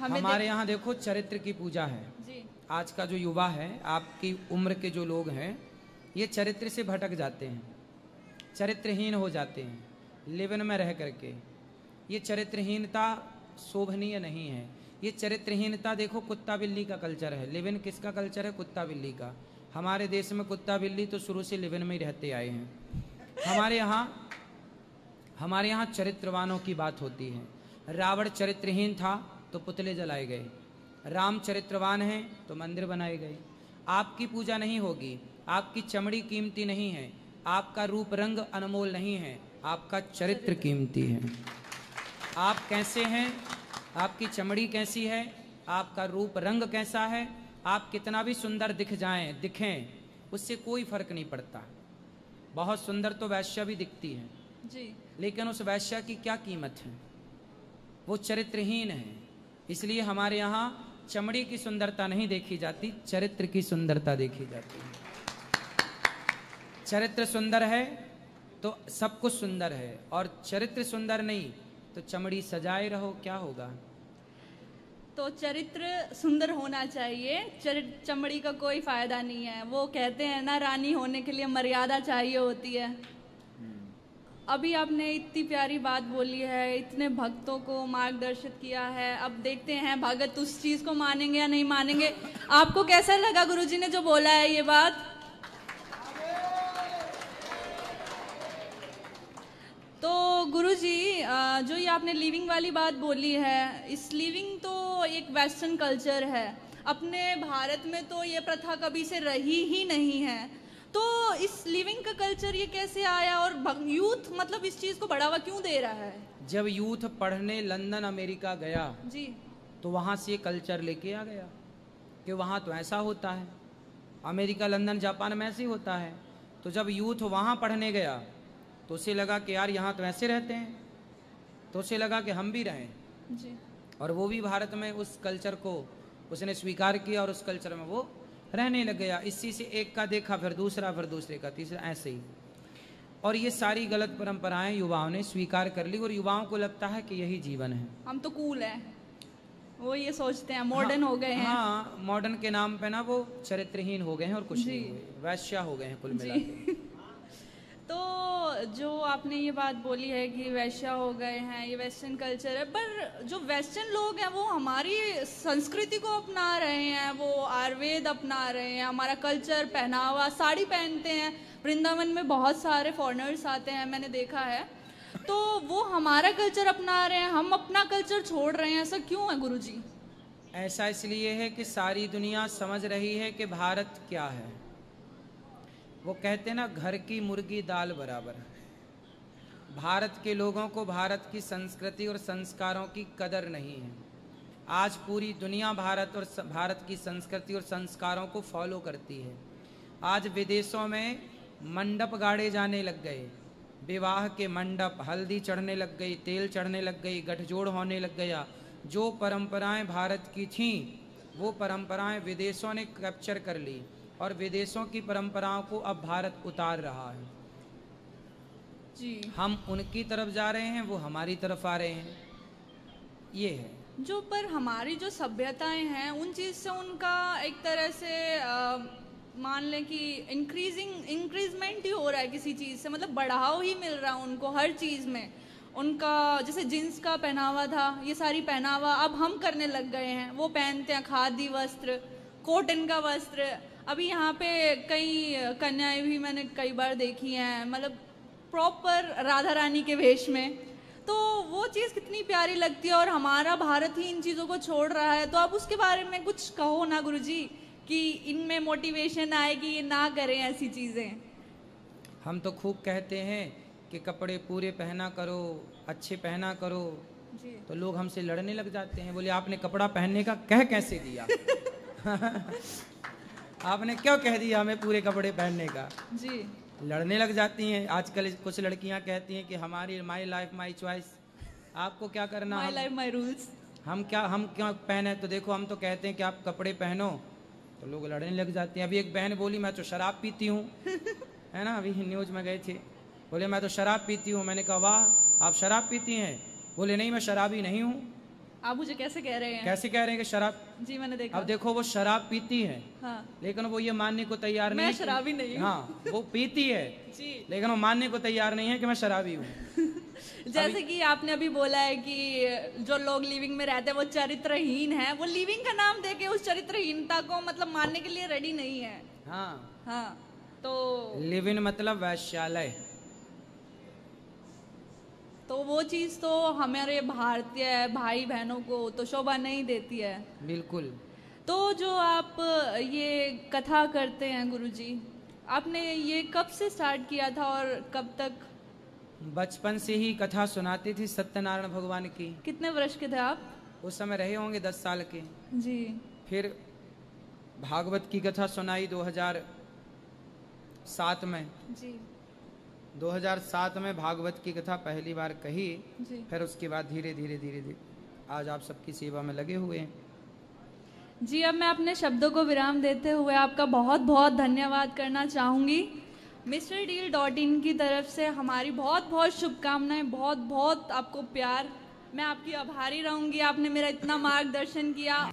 हमारे यहाँ देखो चरित्र की पूजा है जी। आज का जो युवा है, आपकी उम्र के जो लोग हैं, ये चरित्र से भटक जाते हैं, चरित्रहीन हो जाते हैं लिवन में रह करके। ये चरित्रहीनता शोभनीय नहीं है। ये चरित्रहीनता देखो कुत्ता बिल्ली का कल्चर है। लिवन किसका कल्चर है? कुत्ता बिल्ली का। हमारे देश में कुत्ता बिल्ली तो शुरू से लिवन में ही रहते आए हैं। हमारे यहाँ चरित्रवानों की बात होती है। रावण चरित्रहीन था तो पुतले जलाए गए, राम चरित्रवान हैं तो मंदिर बनाए गए। आपकी पूजा नहीं होगी, आपकी चमड़ी कीमती नहीं है, आपका रूप रंग अनमोल नहीं है, आपका चरित्र कीमती है। आप कैसे हैं, आपकी चमड़ी कैसी है, आपका रूप रंग कैसा है, आप कितना भी सुंदर दिखें, उससे कोई फर्क नहीं पड़ता। बहुत सुंदर तो वैश्या भी दिखती है जी, लेकिन उस वैश्या की क्या कीमत है? वो चरित्रहीन है। इसलिए हमारे यहाँ चमड़ी की सुंदरता नहीं देखी जाती, चरित्र की सुंदरता देखी जाती है। चरित्र सुंदर है तो सब कुछ सुंदर है, और चरित्र सुंदर नहीं तो चमड़ी सजाए रहो, क्या होगा? तो चरित्र सुंदर होना चाहिए, चमड़ी का कोई फायदा नहीं है। वो कहते हैं ना, रानी होने के लिए मर्यादा चाहिए होती है। अभी आपने इतनी प्यारी बात बोली है, इतने भक्तों को मार्गदर्शित किया है। अब देखते हैं भगत उस चीज को मानेंगे या नहीं मानेंगे। आपको कैसा लगा गुरुजी ने जो बोला है ये बात? तो गुरुजी, जो ये आपने लिविंग वाली बात बोली है, इस लिविंग तो एक वेस्टर्न कल्चर है। अपने भारत में तो ये प्रथा कभी से रही ही नहीं है। तो इस लिविंग का कल्चर ये कैसे आया, और यूथ मतलब इस चीज को बढ़ावा क्यों दे रहा है? जब यूथ पढ़ने लंदन अमेरिका गया जी, तो वहाँ से ये कल्चर लेके आ गया कि वहाँ तो ऐसा होता है, अमेरिका लंदन जापान में ऐसे ही होता है। तो जब यूथ वहाँ पढ़ने गया तो उसे लगा कि यार यहाँ तो ऐसे रहते हैं, तो उसे लगा कि हम भी रहें जी। और वो भी भारत में उस कल्चर को उसने स्वीकार किया और उस कल्चर में वो रहने लग गया। इसी से एक का देखा फिर दूसरा, फिर दूसरे का तीसरा, ऐसे ही। और ये सारी गलत परंपराएं युवाओं ने स्वीकार कर ली और युवाओं को लगता है कि यही जीवन है, हम तो कूल हैं, वो ये सोचते हैं, मॉडर्न हो गए हैं। हाँ, मॉडर्न के नाम पे ना वो चरित्रहीन हो गए हैं और कुछ नहीं हुए, वैश्या हो गए हैं कुल मिला के। तो जो आपने ये बात बोली है कि वैश्या हो गए हैं, ये वेस्टर्न कल्चर है, पर जो वेस्टर्न लोग हैं वो हमारी संस्कृति को अपना रहे हैं, वो आयुर्वेद अपना रहे हैं, हमारा कल्चर, पहनावा, साड़ी पहनते हैं। वृंदावन में बहुत सारे फॉरेनर्स आते हैं, मैंने देखा है। तो वो हमारा कल्चर अपना रहे हैं, हम अपना कल्चर छोड़ रहे हैं, ऐसा क्यों है गुरुजी? ऐसा इसलिए है कि सारी दुनिया समझ रही है कि भारत क्या है। वो कहते हैं ना, घर की मुर्गी दाल बराबर। भारत के लोगों को भारत की संस्कृति और संस्कारों की कदर नहीं है। आज पूरी दुनिया भारत की संस्कृति और संस्कारों को फॉलो करती है। आज विदेशों में मंडप गाड़े जाने लग गए, विवाह के मंडप, हल्दी चढ़ने लग गई, तेल चढ़ने लग गई, गठजोड़ होने लग गया। जो परंपराएं भारत की थीं वो परंपराएं विदेशों ने कैप्चर कर ली और विदेशों की परंपराओं को अब भारत उतार रहा है जी। हम उनकी तरफ जा रहे हैं, वो हमारी तरफ आ रहे हैं, ये है। जो पर हमारी जो सभ्यताएं हैं उन चीज़ से उनका एक तरह से मान लें कि इंक्रीजमेंट ही हो रहा है किसी चीज़ से, मतलब बढ़ाव ही मिल रहा है उनको हर चीज़ में। उनका जैसे जींस का पहनावा था, ये सारी पहनावा अब हम करने लग गए हैं। वो पहनते हैं खादी वस्त्र, कॉटन का वस्त्र। अभी यहाँ पे कई कन्याएं भी मैंने कई बार देखी हैं, मतलब प्रॉपर राधा रानी के वेश में। तो वो चीज़ कितनी प्यारी लगती है और हमारा भारत ही इन चीज़ों को छोड़ रहा है। तो आप उसके बारे में कुछ कहो ना गुरुजी, कि इनमें मोटिवेशन आए कि ये ना करें ऐसी चीज़ें। हम तो खूब कहते हैं कि कपड़े पूरे पहना करो, अच्छे पहना करो जी। तो लोग हमसे लड़ने लग जाते हैं, बोले आपने कपड़ा पहनने का कह कैसे दिया? आपने क्यों कह दिया हमें पूरे कपड़े पहनने का? जी, लड़ने लग जाती हैं। आजकल कुछ लड़कियां कहती हैं कि हमारी माई लाइफ माई चॉइस, आपको क्या करना, माई लाइफ माई रूल्स, हम क्या पहने। तो देखो, हम तो कहते हैं कि आप कपड़े पहनो, तो लोग लड़ने लग जाते हैं। अभी एक बहन बोली मैं तो शराब पीती हूँ, है ना, अभी न्यूज में गए थे, बोले मैं तो शराब पीती हूँ। मैंने कहा वाह, आप शराब पीती हैं? बोले नहीं, मैं शराबी नहीं हूँ। आप मुझे कैसे कह रहे हैं? कैसे कह रहे हैं कि शराब? जी मैंने देखा। अब देखो वो शराब पीती है, हाँ लेकिन वो ये मानने को तैयार नहीं मैं है शराबी नहीं हूँ। हाँ, वो पीती है जी लेकिन वो मानने को तैयार नहीं है कि मैं शराबी हूँ। जैसे कि आपने अभी बोला है कि जो लोग लिविंग में रहते हैं वो चरित्रहीन है, वो लिविंग का नाम देके उस चरित्रहीनता को मतलब मानने के लिए रेडी नहीं है। हाँ हाँ तो लिव इन मतलब वैश्यालय। तो वो चीज तो हमारे भारतीय भाई बहनों को तो शोभा नहीं देती है। बिल्कुल। तो जो आप ये कथा करते हैं गुरुजी, आपने ये कब से स्टार्ट किया था और कब तक? बचपन से ही कथा सुनाती थी सत्यनारायण भगवान की। कितने वर्ष के थे आप? उस समय रहे होंगे 10 साल के। जी फिर भागवत की कथा सुनाई 2007 में। जी 2007 में भागवत की कथा पहली बार कही। जी फिर उसके बाद धीरे धीरे आज आप सबकी सेवा में लगे हुए हैं। जी अब मैं अपने शब्दों को विराम देते हुए आपका बहुत बहुत धन्यवाद करना चाहूँगी। MrDeal.in की तरफ से हमारी बहुत बहुत शुभकामनाएं, बहुत बहुत आपको प्यार। मैं आपकी आभारी रहूँगी, आपने मेरा इतना मार्गदर्शन किया।